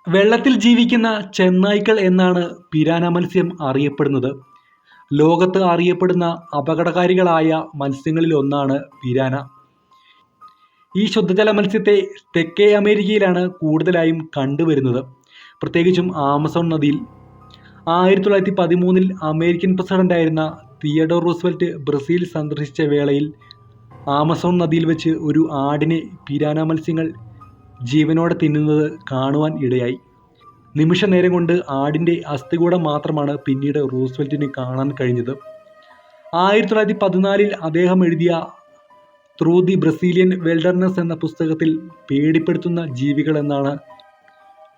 വെള്ളത്തിൽ ജീവിക്കുന്ന ചെന്നായ്ക്കൾ എന്നാണ് പിരാന മത്സ്യം അറിയപ്പെടുന്നത്. ലോകത്ത് അറിയപ്പെടുന്ന അപകടകാരികളായ മത്സ്യങ്ങളിലൊന്നാണ് പിരാന. ഈ ശുദ്ധജല മത്സ്യത്തെ തെക്കേ അമേരിക്കയിലാണ് കൂടുതലായും കണ്ടുവരുന്നത്, പ്രത്യേകിച്ചും ആമസോൺ നദിയിൽ. 1913 അമേരിക്കൻ പ്രസിഡന്റായിരുന്ന തിയഡോർ റൂസ്വെൽറ്റ് ബ്രസീൽ സന്ദർശിച്ച വേളയിൽ ആമസോൺ നദിയിൽ വെച്ച് ഒരു ആടിനെ പിരാന മത്സ്യങ്ങൾ ജീവനോടെ തിന്നുന്നത് കാണുവാൻ ഇടയായി. നിമിഷ നേരം കൊണ്ട് ആടിൻ്റെ അസ്ഥികൂടം മാത്രമാണ് പിന്നീട് റൂസ്വെൽറ്റിന് കാണാൻ കഴിഞ്ഞത്. 1914 അദ്ദേഹം എഴുതിയ ത്രൂ ദി ബ്രസീലിയൻ വെൽഡർനെസ് എന്ന പുസ്തകത്തിൽ പേടിപ്പെടുത്തുന്ന ജീവികൾ എന്നാണ്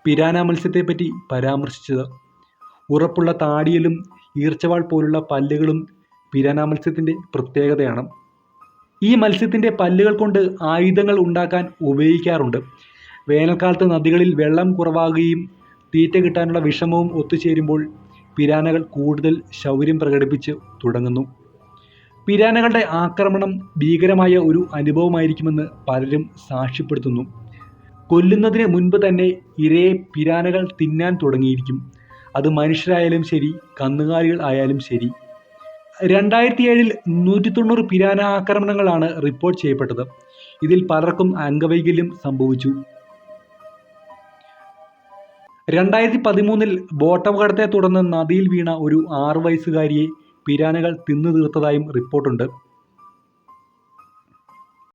പിരാന മത്സ്യത്തെപ്പറ്റി പരാമർശിച്ചത്. ഉറപ്പുള്ള താടിയലും ഈർച്ചവാൾ പോലുള്ള പല്ലുകളും പിരാന മത്സ്യത്തിൻ്റെ പ്രത്യേകതയാണ്. ഈ മത്സ്യത്തിൻ്റെ പല്ലുകൾ കൊണ്ട് ആയുധങ്ങൾ ഉണ്ടാക്കാൻ ഉപയോഗിക്കാറുണ്ട്. വേനൽക്കാലത്ത് നദികളിൽ വെള്ളം കുറവാകുകയും തീറ്റ കിട്ടാനുള്ള വിഷമവും ഒത്തുചേരുമ്പോൾ പിരാനകൾ കൂടുതൽ ശൗര്യം പ്രകടിപ്പിച്ച് തുടങ്ങുന്നു. പിരാനകളുടെ ആക്രമണം ഭീകരമായ ഒരു അനുഭവമായിരിക്കുമെന്ന് പലരും സാക്ഷ്യപ്പെടുത്തുന്നു. കൊല്ലുന്നതിന് മുൻപ് തന്നെ ഇരയെ പിരാനകൾ തിന്നാൻ തുടങ്ങിയിരിക്കും. അത് മനുഷ്യരായാലും ശരി, കന്നുകാലികൾ ആയാലും ശരി. 2007 190 പിരാന ആക്രമണങ്ങളാണ് റിപ്പോർട്ട് ചെയ്യപ്പെട്ടത്. ഇതിൽ പലർക്കും അംഗവൈകല്യം സംഭവിച്ചു. 2013 ബോട്ടപകടത്തെ തുടർന്ന് നദിയിൽ വീണ ഒരു 6 വയസ്സുകാരിയെ പിരാനകൾ തിന്നു തീർത്തതായും റിപ്പോർട്ടുണ്ട്.